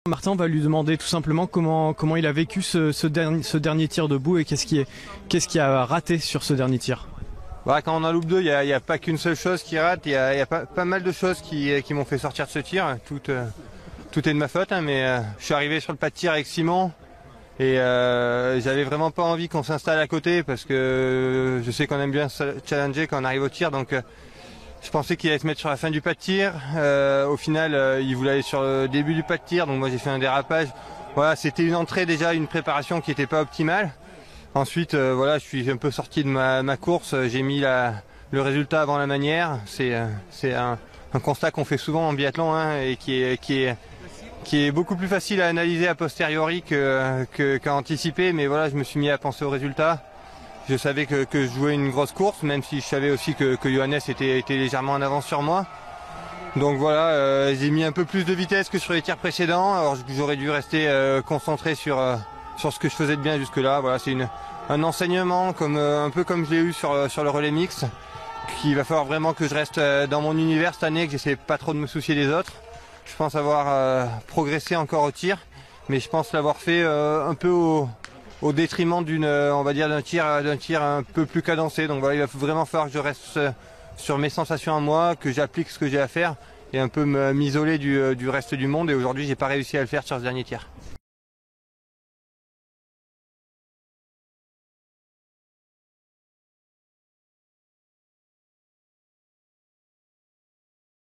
Martin, on va lui demander tout simplement comment il a vécu ce dernier tir debout et qu'est-ce qui a raté sur ce dernier tir. Bah, quand on en loupe deux, il n'y a pas qu'une seule chose qui rate, il y a pas mal de choses qui m'ont fait sortir de ce tir. Tout est de ma faute, hein, mais je suis arrivé sur le pas de tir avec Simon et j'avais vraiment pas envie qu'on s'installe à côté parce que je sais qu'on aime bien se challenger quand on arrive au tir, donc je pensais qu'il allait se mettre sur la fin du pas de tir. Au final, il voulait aller sur le début du pas de tir, donc moi j'ai fait un dérapage. Voilà, c'était une entrée déjà, une préparation qui n'était pas optimale. Ensuite, voilà, je suis un peu sorti de ma course. J'ai mis le résultat avant la manière. C'est un constat qu'on fait souvent en biathlon, hein, et qui est beaucoup plus facile à analyser a posteriori qu'à anticiper. Mais voilà, je me suis mis à penser au résultat. Je savais que je jouais une grosse course, même si je savais aussi que Johannes était légèrement en avance sur moi. Donc voilà, j'ai mis un peu plus de vitesse que sur les tirs précédents. Alors j'aurais dû rester concentré sur ce que je faisais de bien jusque-là. Voilà, c'est un enseignement un peu comme je l'ai eu sur le relais mixte, qu'il va falloir vraiment que je reste dans mon univers cette année, que j'essaie pas trop de me soucier des autres. Je pense avoir progressé encore au tir, mais je pense l'avoir fait un peu au détriment on va dire d'un tir un peu plus cadencé. Donc voilà, il va vraiment falloir que je reste sur mes sensations à moi, que j'applique ce que j'ai à faire et un peu m'isoler du reste du monde. Et aujourd'hui, j'ai pas réussi à le faire sur ce dernier tir.